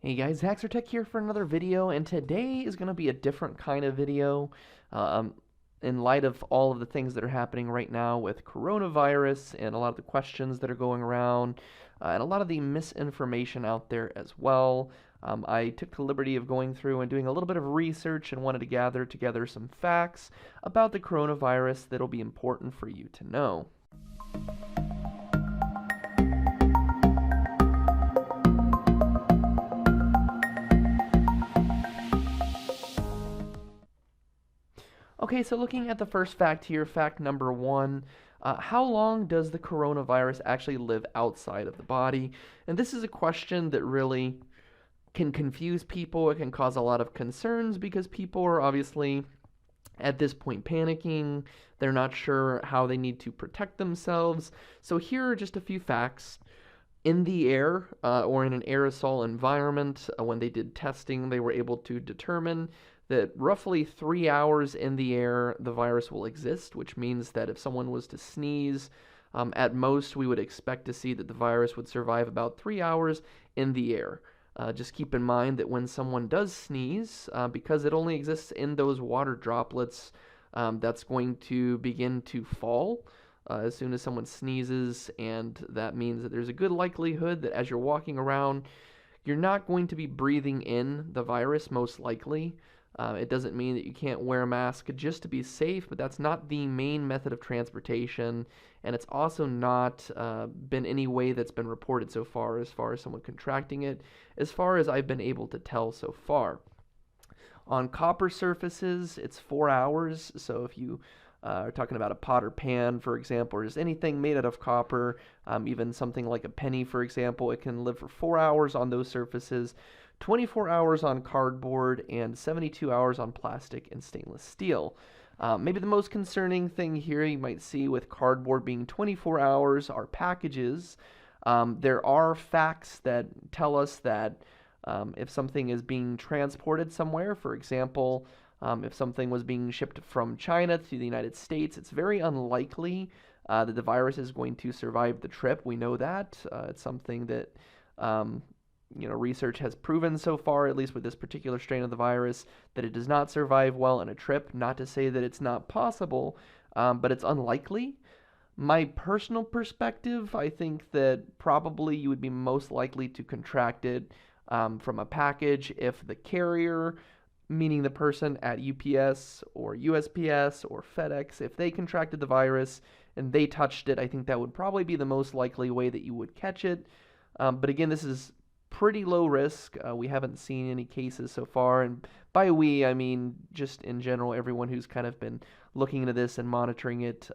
Hey guys, Tech here for another video, and today is going to be a different kind of video. Um, in light of all of the things that are happening right now with coronavirus and a lot of the questions that are going around, and a lot of the misinformation out there as well. I took the liberty of going through and doing a little bit of research and wanted to gather together some facts about the coronavirus that'll be important for you to know. Okay, so looking at the first fact here, fact number one, how long does the coronavirus actually live outside of the body? And this is a question that really can confuse people. It can cause a lot of concerns because people are obviously at this point panicking. They're not sure how they need to protect themselves. So here are just a few facts. In the air or in an aerosol environment, when they did testing, they were able to determine that roughly 3 hours in the air, the virus will exist, which means that if someone was to sneeze, at most we would expect to see that the virus would survive about 3 hours in the air. Just keep in mind that when someone does sneeze, because it only exists in those water droplets, that's going to begin to fall as soon as someone sneezes, and that means that there's a good likelihood that as you're walking around, you're not going to be breathing in the virus, most likely. It doesn't mean that you can't wear a mask just to be safe, but that's not the main method of transportation, and it's also not been any way that's been reported so far as someone contracting it, as far as I've been able to tell so far. On copper surfaces, it's 4 hours, so if you are talking about a pot or pan, for example, or just anything made out of copper, even something like a penny, for example, it can live for 4 hours on those surfaces, 24 hours on cardboard, and 72 hours on plastic and stainless steel. Maybe the most concerning thing here you might see with cardboard being 24 hours are packages. There are facts that tell us that if something is being transported somewhere, for example, if something was being shipped from China to the United States, it's very unlikely that the virus is going to survive the trip. We know that. It's something that research has proven so far, at least with this particular strain of the virus, that it does not survive well in a trip. Not to say that it's not possible, but it's unlikely. My personal perspective, I think that probably you would be most likely to contract it from a package if the carrier, meaning the person at UPS or USPS or FedEx, if they contracted the virus and they touched it, I think that would probably be the most likely way that you would catch it. But again, this is pretty low risk. We haven't seen any cases so far, and by we, I mean just in general, everyone who's kind of been looking into this and monitoring it.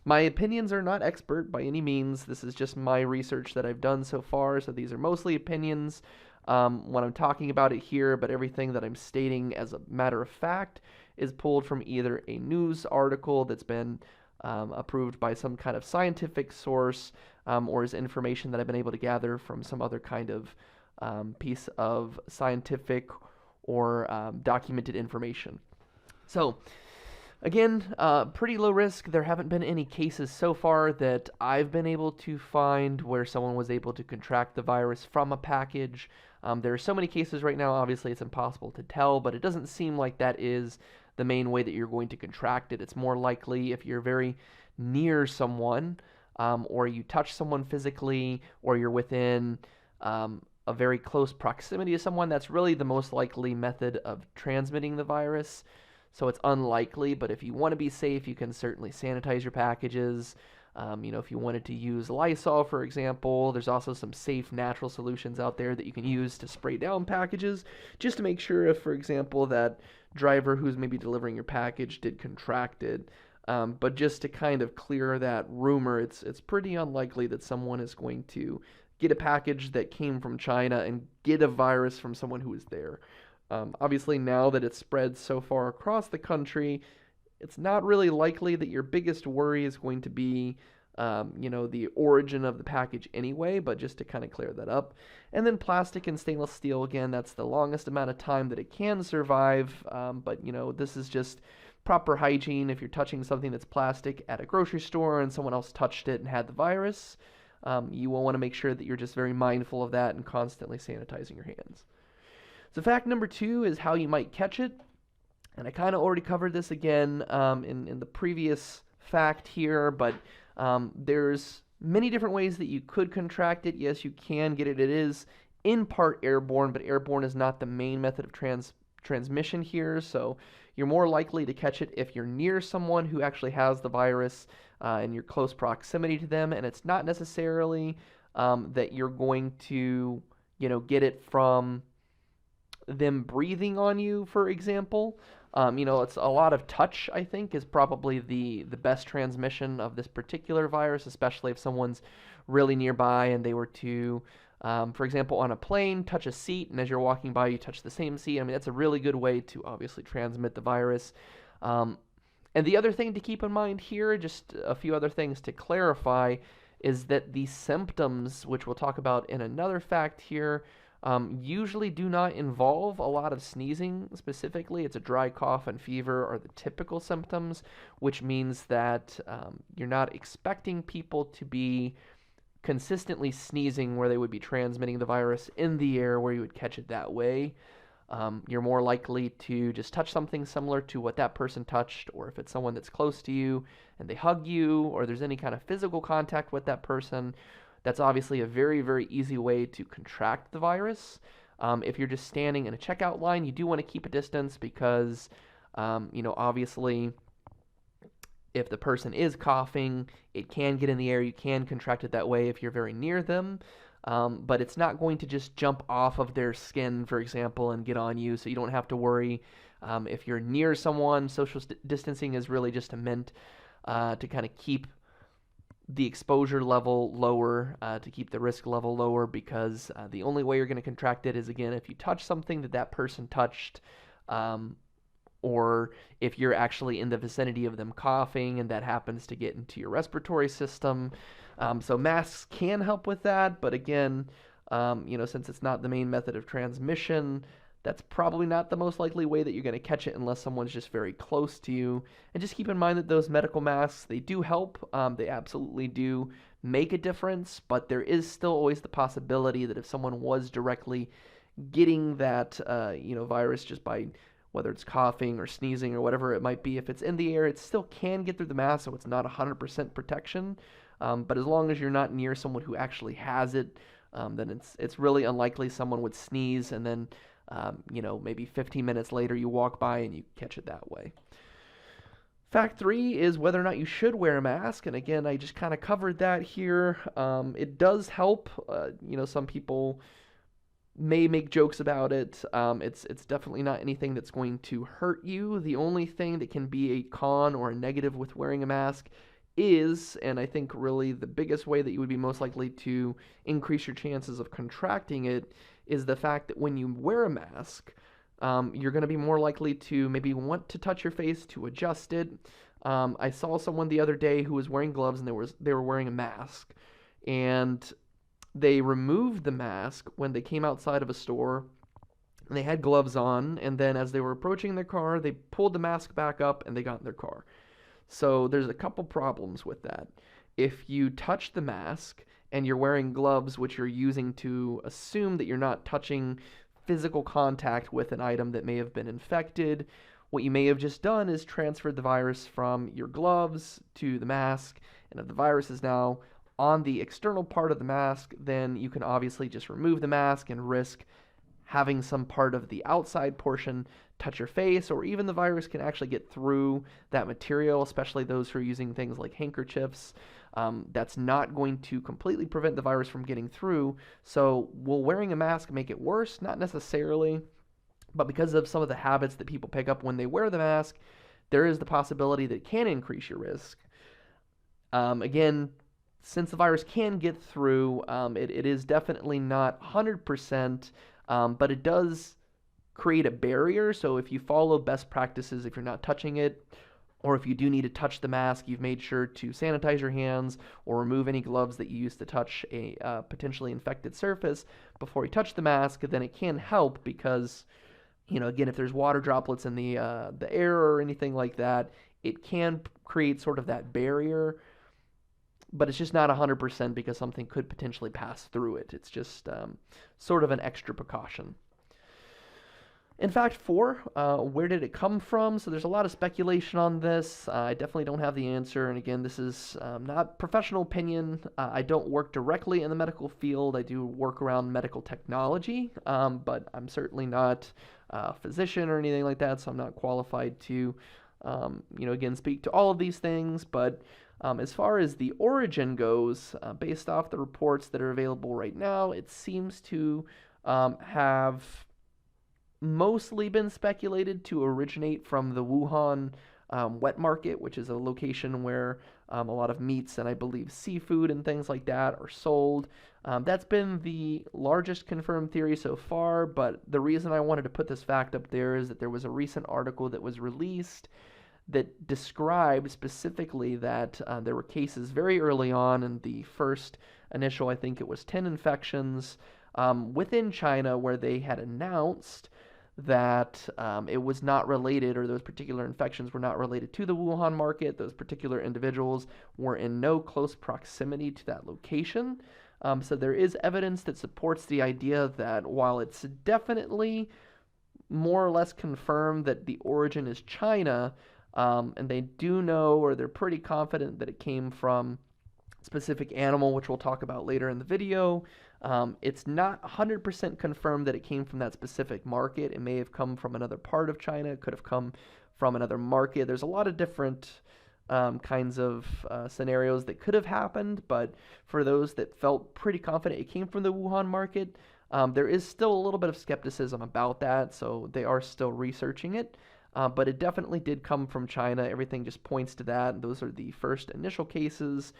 My opinions are not expert by any means. This is just my research that I've done so far, so these are mostly opinions when I'm talking about it here, but everything that I'm stating as a matter of fact is pulled from either a news article that's been approved by some kind of scientific source, or is information that I've been able to gather from some other kind of piece of scientific or documented information. So, again, pretty low risk. There haven't been any cases so far that I've been able to find where someone was able to contract the virus from a package. There are so many cases right now, obviously it's impossible to tell, but it doesn't seem like that is the main way that you're going to contract it. It's more likely if you're very near someone, or you touch someone physically, or you're within a very close proximity to someone. That's really the most likely method of transmitting the virus. So it's unlikely, but if you want to be safe, you can certainly sanitize your packages. If you wanted to use Lysol, for example, there's also some safe natural solutions out there that you can use to spray down packages, just to make sure if, for example, that driver who's maybe delivering your package did contract it. But just to kind of clear that rumor, it's pretty unlikely that someone is going to get a package that came from China and get a virus from someone who was there. Obviously, now that it's spread so far across the country, it's not really likely that your biggest worry is going to be, the origin of the package anyway, but just to kind of clear that up. And then plastic and stainless steel, again, that's the longest amount of time that it can survive, but, this is just proper hygiene. If you're touching something that's plastic at a grocery store and someone else touched it and had the virus, you will want to make sure that you're just very mindful of that and constantly sanitizing your hands. So fact number 2 is how you might catch it. And I kind of already covered this again in the previous fact here, but there's many different ways that you could contract it. Yes, you can get it. It is in part airborne, but airborne is not the main method of transmission here. So you're more likely to catch it if you're near someone who actually has the virus in your close proximity to them, and it's not necessarily that you're going to, get it from them breathing on you, for example. It's a lot of touch, I think, is probably the best transmission of this particular virus, especially if someone's really nearby and they were to, for example, on a plane, touch a seat, and as you're walking by, you touch the same seat. I mean, that's a really good way to obviously transmit the virus. And the other thing to keep in mind here, just a few other things to clarify, is that the symptoms, which we'll talk about in another fact here, usually do not involve a lot of sneezing specifically. It's a dry cough and fever are the typical symptoms, which means that you're not expecting people to be consistently sneezing where they would be transmitting the virus in the air where you would catch it that way. You're more likely to just touch something similar to what that person touched, or if it's someone that's close to you and they hug you, or there's any kind of physical contact with that person. That's obviously a very, very easy way to contract the virus. If you're just standing in a checkout line, you do want to keep a distance because, obviously, if the person is coughing, it can get in the air. You can contract it that way if you're very near them. But it's not going to just jump off of their skin, for example, and get on you, so you don't have to worry. If you're near someone, social distancing is really just meant to kind of keep the exposure level lower, to keep the risk level lower, because the only way you're going to contract it is, again, if you touch something that person touched, or if you're actually in the vicinity of them coughing and that happens to get into your respiratory system. So masks can help with that, but again, since it's not the main method of transmission, that's probably not the most likely way that you're going to catch it unless someone's just very close to you. And just keep in mind that those medical masks, they do help. They absolutely do make a difference, but there is still always the possibility that if someone was directly getting that, virus just by whether it's coughing or sneezing or whatever it might be, if it's in the air, it still can get through the mask, so it's not 100% protection. But as long as you're not near someone who actually has it, then it's really unlikely someone would sneeze and then maybe 15 minutes later you walk by and you catch it that way. Fact 3 is whether or not you should wear a mask. And again, I just kind of covered that here. It does help. Some people may make jokes about it. It's definitely not anything that's going to hurt you. The only thing that can be a con or a negative with wearing a mask is, and I think really the biggest way that you would be most likely to increase your chances of contracting it, is the fact that when you wear a mask, you're going to be more likely to maybe want to touch your face to adjust it. I saw someone the other day who was wearing gloves and they were wearing a mask, and they removed the mask when they came outside of a store, and they had gloves on, and then as they were approaching their car, they pulled the mask back up and they got in their car. So there's a couple problems with that. If you touch the mask and you're wearing gloves, which you're using to assume that you're not touching physical contact with an item that may have been infected, what you may have just done is transferred the virus from your gloves to the mask, and if the virus is now on the external part of the mask, then you can obviously just remove the mask and risk having some part of the outside portion touch your face, or even the virus can actually get through that material, especially those who are using things like handkerchiefs. That's not going to completely prevent the virus from getting through. So will wearing a mask make it worse? Not necessarily, but because of some of the habits that people pick up when they wear the mask, there is the possibility that it can increase your risk. Again, since the virus can get through, it is definitely not 100%, but it does create a barrier. So if you follow best practices, if you're not touching it, or if you do need to touch the mask, you've made sure to sanitize your hands or remove any gloves that you use to touch a potentially infected surface before you touch the mask, then it can help because, again, if there's water droplets in the air or anything like that, it can create sort of that barrier, but it's just not 100% because something could potentially pass through it. It's just sort of an extra precaution. In fact, four, where did it come from? So there's a lot of speculation on this. I definitely don't have the answer. And again, this is not professional opinion. I don't work directly in the medical field. I do work around medical technology, but I'm certainly not a physician or anything like that. So I'm not qualified to, again, speak to all of these things. But as far as the origin goes, based off the reports that are available right now, it seems to have mostly been speculated to originate from the Wuhan wet market, which is a location where a lot of meats and I believe seafood and things like that are sold. That's been the largest confirmed theory so far, but the reason I wanted to put this fact up there is that there was a recent article that was released that described specifically that there were cases very early on in the first initial, I think it was 10 infections within China, where they had announced that it was not related, or those particular infections were not related to the Wuhan market. Those particular individuals were in no close proximity to that location. So there is evidence that supports the idea that while it's definitely more or less confirmed that the origin is China, and they do know, or they're pretty confident that it came from a specific animal, which we'll talk about later in the video. It's not 100% confirmed that it came from that specific market. It may have come from another part of China. It could have come from another market. There's a lot of different kinds of scenarios that could have happened, but for those that felt pretty confident it came from the Wuhan market, there is still a little bit of skepticism about that, so they are still researching it. But it definitely did come from China. Everything just points to that. Those are the first initial cases.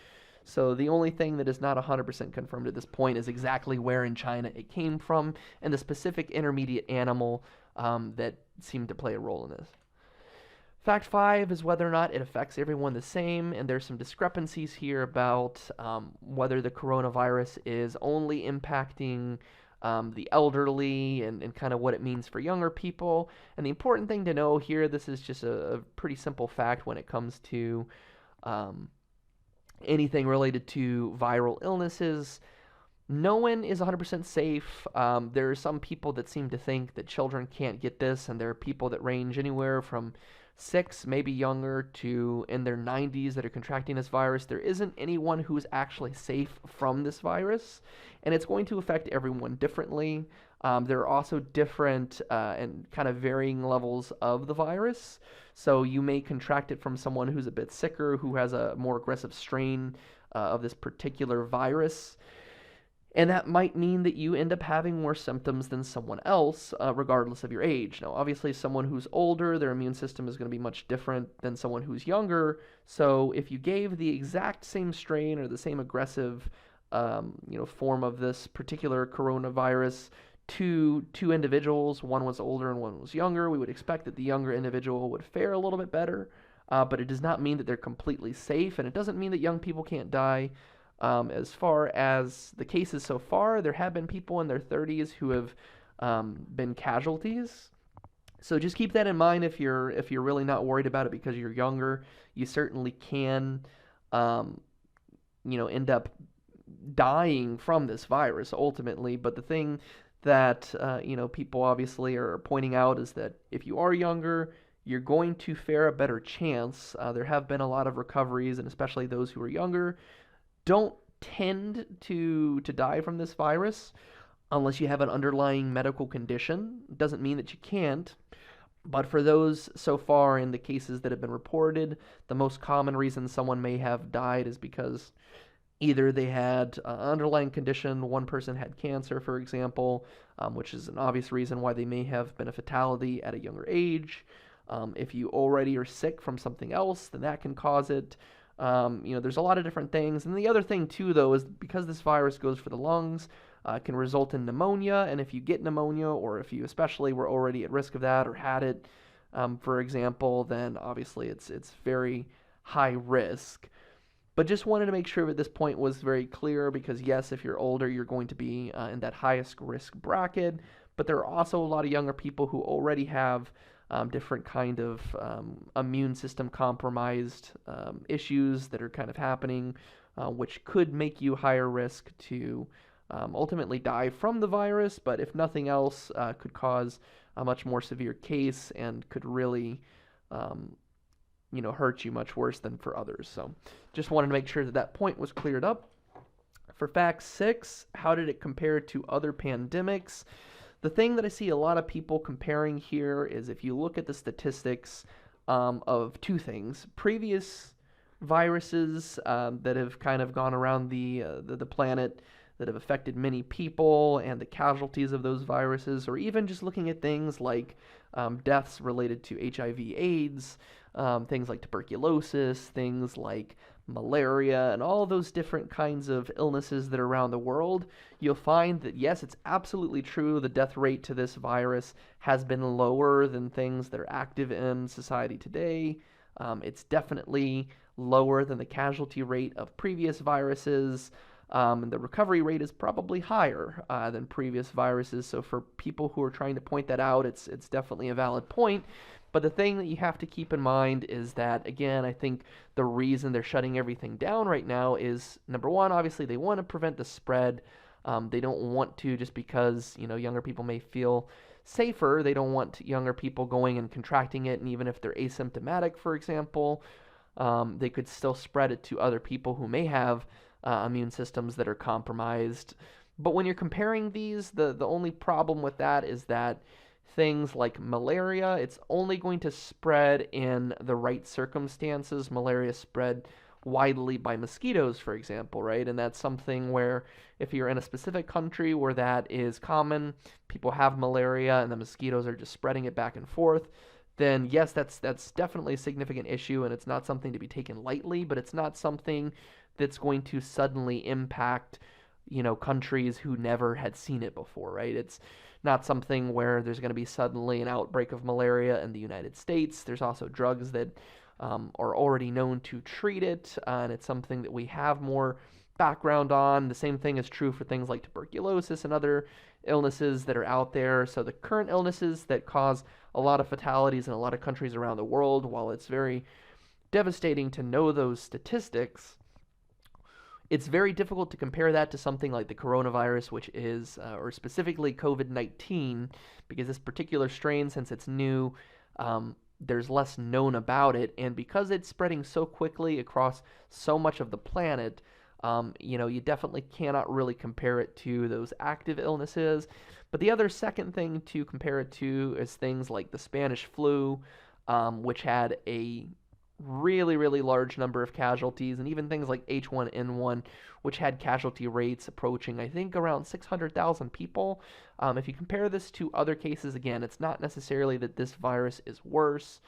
So the only thing that is not 100% confirmed at this point is exactly where in China it came from and the specific intermediate animal that seemed to play a role in this. Fact 5 is whether or not it affects everyone the same, and there's some discrepancies here about whether the coronavirus is only impacting the elderly and kind of what it means for younger people. And the important thing to know here, this is just a pretty simple fact when it comes to anything related to viral illnesses. No one is 100% safe. There are some people that seem to think that children can't get this, and there are people that range anywhere from 6, maybe younger, to in their 90s that are contracting this virus. There isn't anyone who's actually safe from this virus, and it's going to affect everyone differently. There are also different and kind of varying levels of the virus. So you may contract it from someone who's a bit sicker, who has a more aggressive strain of this particular virus. And that might mean that you end up having more symptoms than someone else, regardless of your age. Now, obviously, someone who's older, their immune system is going to be much different than someone who's younger. So if you gave the exact same strain or the same aggressive, form of this particular coronavirus to two individuals, one was older and one was younger, we would expect that the younger individual would fare a little bit better. But it does not mean that they're completely safe, and it doesn't mean that young people can't die. As far as the cases so far, there have been people in their 30s who have been casualties. So just keep that in mind if you're really not worried about it because you're younger. You certainly can, end up dying from this virus ultimately. But the thing that people obviously are pointing out is that if you are younger, you're going to fare a better chance. There have been a lot of recoveries, and especially those who are younger don't tend to die from this virus unless you have an underlying medical condition. It doesn't mean that you can't. But for those so far in the cases that have been reported, the most common reason someone may have died is because either they had an underlying condition, one person had cancer, for example, which is an obvious reason why they may have been a fatality at a younger age. If you already are sick from something else, then that can cause it. There's a lot of different things. And the other thing, too, though, is because this virus goes for the lungs, it can result in pneumonia. And if you get pneumonia, or if you especially were already at risk of that or had it, for example, then obviously it's very high risk. But just wanted to make sure that this point was very clear because, yes, if you're older, you're going to be in that highest risk bracket. But there are also a lot of younger people who already have different kind of immune system compromised issues that are kind of happening, which could make you higher risk to ultimately die from the virus, but if nothing else, could cause a much more severe case and could really, um, hurt you much worse than for others. So just wanted to make sure that that point was cleared up. For fact 6, how did it compare to other pandemics? The thing that I see a lot of people comparing here is if you look at the statistics of two things: previous viruses that have kind of gone around the planet that have affected many people and the casualties of those viruses, or even just looking at things like deaths related to HIV/AIDS, things like tuberculosis, things like malaria, and all those different kinds of illnesses that are around the world, you'll find that yes, it's absolutely true the death rate to this virus has been lower than things that are active in society today. It's definitely lower than the casualty rate of previous viruses. And the recovery rate is probably higher than previous viruses. So for people who are trying to point that out, it's definitely a valid point. But the thing that you have to keep in mind is that, again, I think the reason they're shutting everything down right now is, number one, obviously they want to prevent the spread. They don't want to, just because younger people may feel safer. They don't want younger people going and contracting it, and even if they're asymptomatic, for example, they could still spread it to other people who may have immune systems that are compromised. But when you're comparing these, the only problem with that is that things like malaria, it's only going to spread in the right circumstances. Malaria spread widely by mosquitoes, for example, right? And that's something where if you're in a specific country where that is common, people have malaria and the mosquitoes are just spreading it back and forth, then yes, that's definitely a significant issue, and it's not something to be taken lightly, but it's not something that's going to suddenly impact countries who never had seen it before, right? It's not something where there's going to be suddenly an outbreak of malaria in the United States. There's also drugs that are already known to treat it, and it's something that we have more background on. The same thing is true for things like tuberculosis and other illnesses that are out there. So the current illnesses that cause a lot of fatalities in a lot of countries around the world, while it's very devastating to know those statistics, it's very difficult to compare that to something like the coronavirus, which is, or specifically COVID-19, because this particular strain, since it's new, there's less known about it, and because it's spreading so quickly across so much of the planet, you definitely cannot really compare it to those active illnesses. But the other second thing to compare it to is things like the Spanish flu, which had a really, really large number of casualties, and even things like H1N1, which had casualty rates approaching, I think, around 600,000 people. If you compare this to other cases, again, it's not necessarily that this virus is worse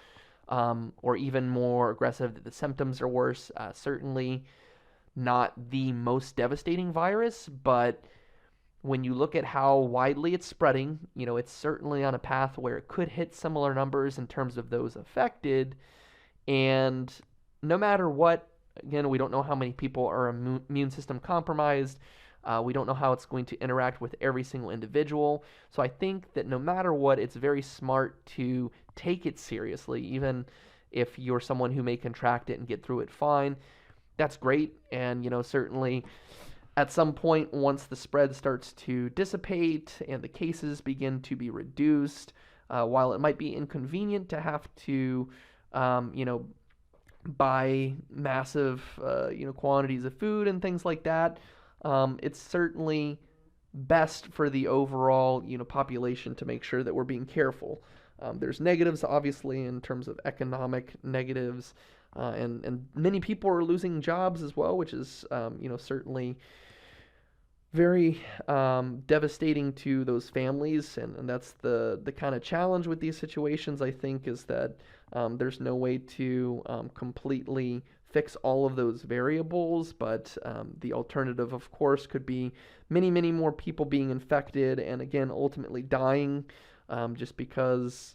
or even more aggressive, that the symptoms are worse. Certainly not the most devastating virus, but when you look at how widely it's spreading, it's certainly on a path where it could hit similar numbers in terms of those affected. And no matter what, again, we don't know how many people are immune system compromised. We don't know how it's going to interact with every single individual. So I think that no matter what, it's very smart to take it seriously, even if you're someone who may contract it and get through it fine. That's great. And, certainly at some point, once the spread starts to dissipate and the cases begin to be reduced, while it might be inconvenient to have to buy massive, quantities of food and things like that, it's certainly best for the overall, population to make sure that we're being careful. There's negatives, obviously, in terms of economic negatives, and many people are losing jobs as well, which is, certainly very devastating to those families, and that's the kind of challenge with these situations, I think, is that there's no way to completely fix all of those variables, but the alternative, of course, could be many, many more people being infected and, again, ultimately dying, just because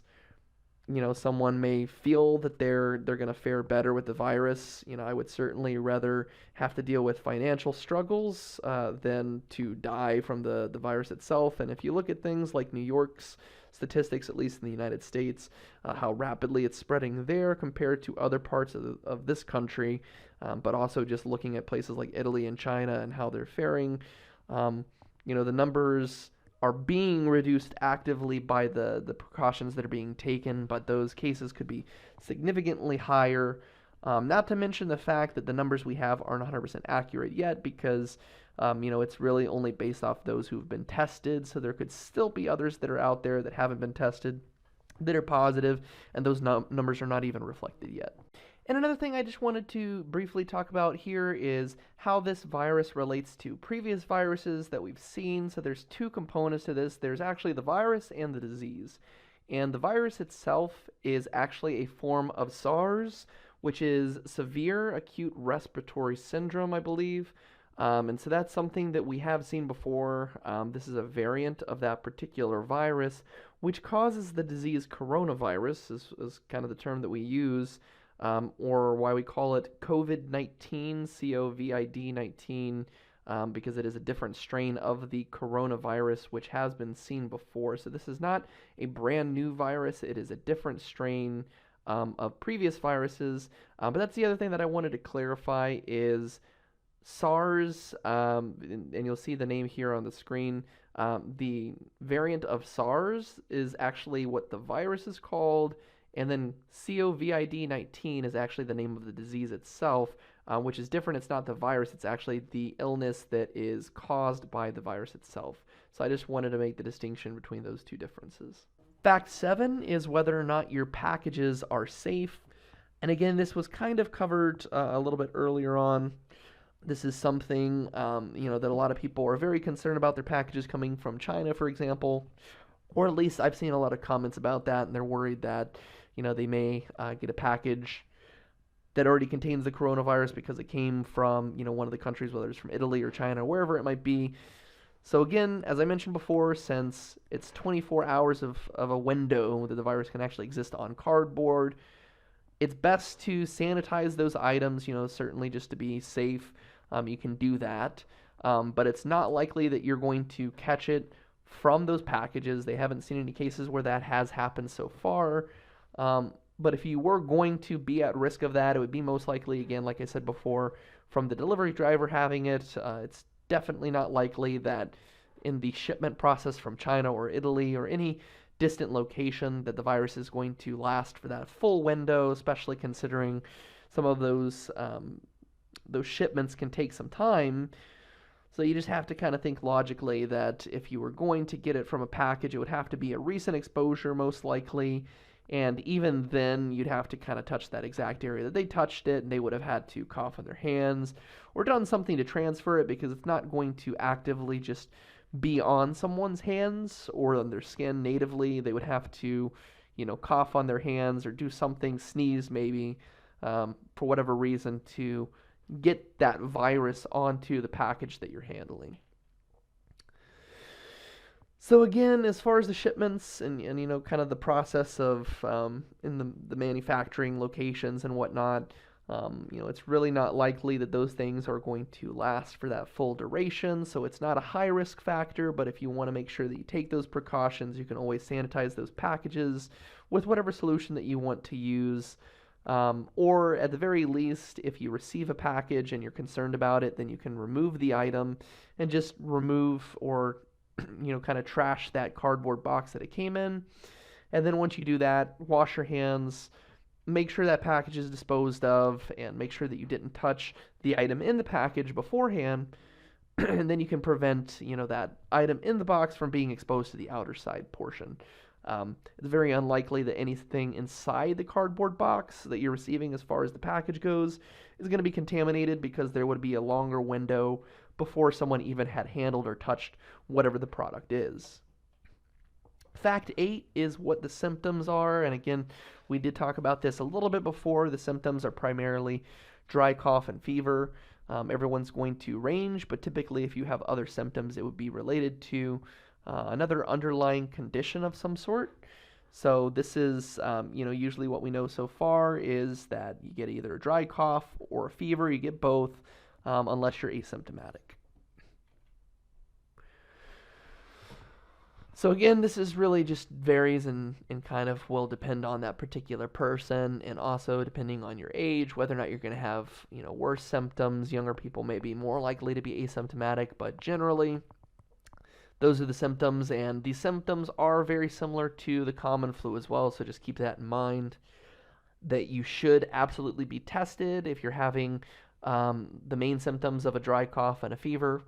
someone may feel that they're going to fare better with the virus. I would certainly rather have to deal with financial struggles than to die from the virus itself. And if you look at things like New York's statistics, at least in the United States, how rapidly it's spreading there compared to other parts of this country, but also just looking at places like Italy and China and how they're faring, the numbers are being reduced actively by the precautions that are being taken, but those cases could be significantly higher. Not to mention the fact that the numbers we have aren't 100% accurate yet because, it's really only based off those who've been tested. So there could still be others that are out there that haven't been tested that are positive, and those numbers are not even reflected yet. And another thing I just wanted to briefly talk about here is how this virus relates to previous viruses that we've seen. So there's two components to this. There's actually the virus and the disease. And the virus itself is actually a form of SARS, which is severe acute respiratory syndrome, I believe. And so that's something that we have seen before. This is a variant of that particular virus, which causes the disease coronavirus, is kind of the term that we use, or why we call it COVID-19, COVID-19, because it is a different strain of the coronavirus, which has been seen before. So this is not a brand new virus. It is a different strain of previous viruses. But that's the other thing that I wanted to clarify is SARS, and you'll see the name here on the screen. The variant of SARS is actually what the virus is called, and then COVID-19 is actually the name of the disease itself, which is different. It's not the virus, it's actually the illness that is caused by the virus itself. So I just wanted to make the distinction between those two differences. Fact 7 is whether or not your packages are safe. And again, this was kind of covered a little bit earlier on. This is something, that a lot of people are very concerned about their packages coming from China, for example. Or at least I've seen a lot of comments about that, and they're worried that, they may get a package that already contains the coronavirus because it came from, one of the countries, whether it's from Italy or China, or wherever it might be. So again, as I mentioned before, since it's 24 hours of a window that the virus can actually exist on cardboard, it's best to sanitize those items, certainly just to be safe. You can do that, but it's not likely that you're going to catch it from those packages. They haven't seen any cases where that has happened so far. But if you were going to be at risk of that, it would be most likely, again, like I said before, from the delivery driver having it. It's definitely not likely that in the shipment process from China or Italy or any distant location that the virus is going to last for that full window, especially considering some of those shipments can take some time. So you just have to kind of think logically that if you were going to get it from a package, it would have to be a recent exposure most likely. And even then, you'd have to kind of touch that exact area that they touched it, and they would have had to cough on their hands or done something to transfer it, because it's not going to actively just be on someone's hands or on their skin natively. They would have to, cough on their hands or do something, sneeze maybe, for whatever reason, to get that virus onto the package that you're handling. So again, as far as the shipments and kind of the process of in the manufacturing locations and whatnot, it's really not likely that those things are going to last for that full duration. So it's not a high risk factor, but if you want to make sure that you take those precautions, you can always sanitize those packages with whatever solution that you want to use. Or at the very least, if you receive a package and you're concerned about it, then you can remove the item and just remove or kind of trash that cardboard box that it came in. And then once you do that, wash your hands, make sure that package is disposed of, and make sure that you didn't touch the item in the package beforehand. And then you can prevent, that item in the box from being exposed to the outer side portion. It's very unlikely that anything inside the cardboard box that you're receiving as far as the package goes is going to be contaminated, because there would be a longer window before someone even had handled or touched whatever the product is. Fact 8 is what the symptoms are, and again, we did talk about this a little bit before. The symptoms are primarily dry cough and fever. Everyone's going to range, but typically if you have other symptoms, it would be related to another underlying condition of some sort. So this is, usually what we know so far is that you get either a dry cough or a fever. You get both, unless you're asymptomatic. So again, this is really just varies and kind of will depend on that particular person, and also depending on your age, whether or not you're going to have, worse symptoms. Younger people may be more likely to be asymptomatic, but generally, Those are the symptoms, and these symptoms are very similar to the common flu as well, so just keep that in mind that you should absolutely be tested if you're having the main symptoms of a dry cough and a fever.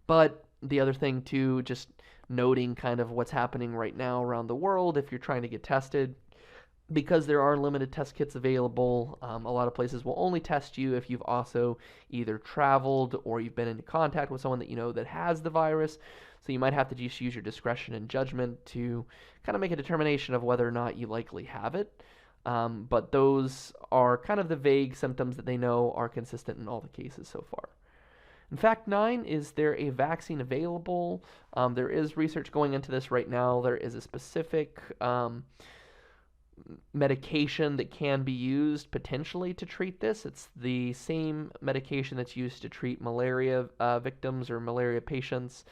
But the other thing, too, just noting kind of what's happening right now around the world if you're trying to get tested, because there are limited test kits available. A lot of places will only test you if you've also either traveled or you've been in contact with someone that you know that has the virus. So you might have to just use your discretion and judgment to kind of make a determination of whether or not you likely have it. But those are kind of the vague symptoms that they know are consistent in all the cases so far. In fact 9, is there a vaccine available? There is research going into this right now. There is a specific medication that can be used potentially to treat this. It's the same medication that's used to treat malaria victims or malaria patients.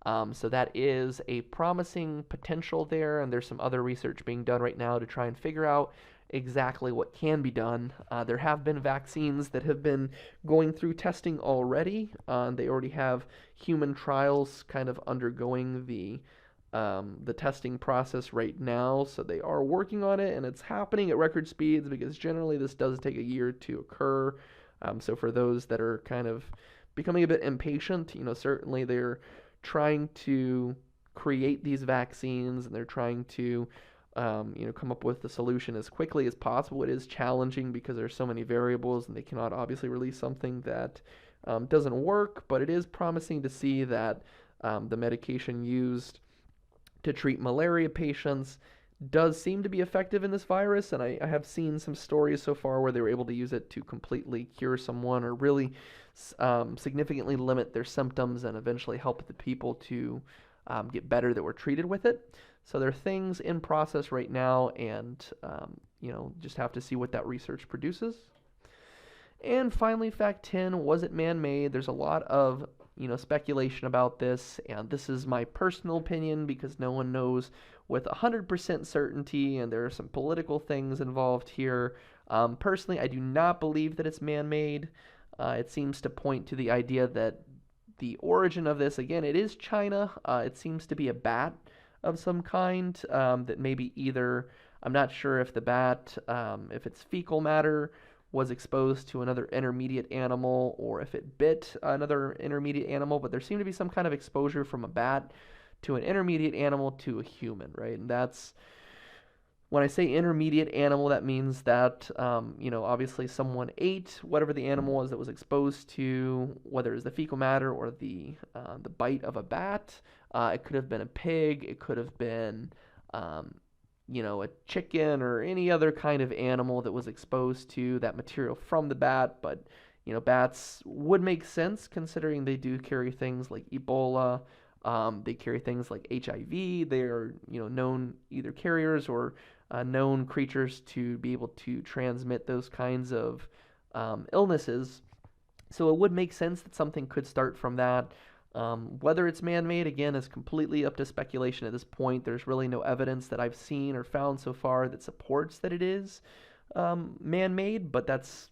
So that is a promising potential there, and there's some other research being done right now to try and figure out exactly what can be done. There have been vaccines that have been going through testing already. They already have human trials kind of undergoing the testing process right now, so they are working on it, and it's happening at record speeds because generally this does take a year to occur. So for those that are kind of becoming a bit impatient, certainly they're trying to create these vaccines and they're trying to come up with the solution as quickly as possible. It is challenging because there's so many variables and they cannot obviously release something that doesn't work, but it is promising to see that the medication used to treat malaria patients does seem to be effective in this virus, and I have seen some stories so far where they were able to use it to completely cure someone or really significantly limit their symptoms and eventually help the people to get better that were treated with it. So there are things in process right now, and just have to see what that research produces. And finally, fact 10, was it man-made? There's a lot of speculation about this, and this is my personal opinion because no one knows with 100% certainty, and there are some political things involved here. Personally, I do not believe that it's man-made. It seems to point to the idea that the origin of this, again, it is China. It seems to be a bat of some kind that maybe either, I'm not sure if the bat, if it's fecal matter, was exposed to another intermediate animal or if it bit another intermediate animal, but there seemed to be some kind of exposure from a bat to an intermediate animal to a human, right? And that's, when I say intermediate animal, that means that, obviously someone ate whatever the animal was that was exposed to, whether it was the fecal matter or the bite of a bat. It could have been a pig, it could have been a chicken or any other kind of animal that was exposed to that material from the bat. But, bats would make sense considering they do carry things like Ebola. They carry things like HIV. They are, known either carriers or known creatures to be able to transmit those kinds of illnesses. So it would make sense that something could start from that. Whether it's man-made, again, is completely up to speculation at this point. There's really no evidence that I've seen or found so far that supports that it is man-made, but that's,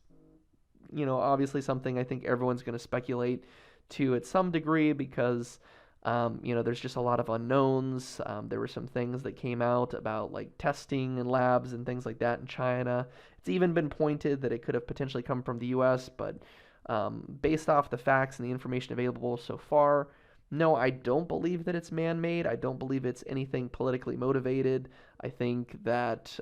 obviously something I think everyone's going to speculate to at some degree because, there's just a lot of unknowns. There were some things that came out about like testing and labs and things like that in China. It's even been pointed that it could have potentially come from the U.S., but based off the facts and the information available so far, no, I don't believe that it's man-made. I don't believe it's anything politically motivated. I think that,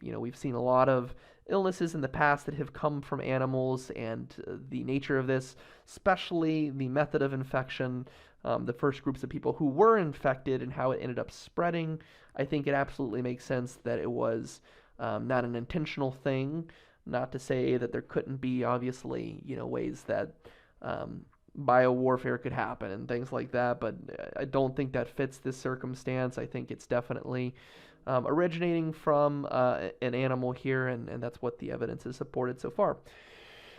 we've seen a lot of illnesses in the past that have come from animals, and the nature of this, especially the method of infection, the first groups of people who were infected and how it ended up spreading, I think it absolutely makes sense that it was not an intentional thing. Not to say that there couldn't be, obviously, ways that biowarfare could happen and things like that, but I don't think that fits this circumstance. I think it's definitely originating from an animal here, and that's what the evidence has supported so far.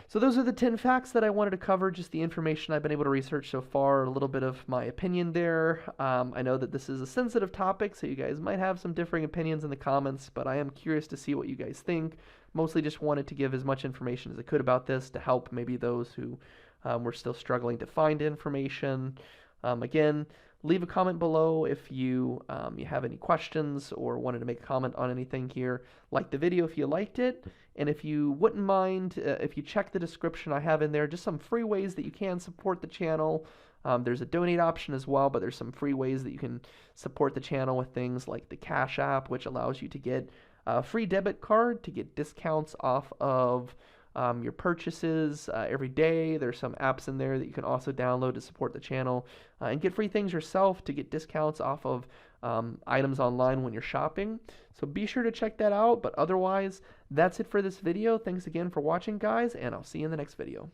So those are the 10 facts that I wanted to cover, just the information I've been able to research so far, a little bit of my opinion there. I know that this is a sensitive topic, so you guys might have some differing opinions in the comments, but I am curious to see what you guys think. Mostly just wanted to give as much information as I could about this to help maybe those who were still struggling to find information. Again, Leave a comment below if you have any questions or wanted to make a comment on anything here. Like the video if you liked it, and if you wouldn't mind, if you check the description, I have in there just some free ways that you can support the channel. There's a donate option as well, but there's some free ways that you can support the channel with things like the Cash App, which allows you to get a free debit card to get discounts off of your purchases every day. There's some apps in there that you can also download to support the channel and get free things yourself to get discounts off of items online when you're shopping. So be sure to check that out. But otherwise, that's it for this video. Thanks again for watching, guys, and I'll see you in the next video.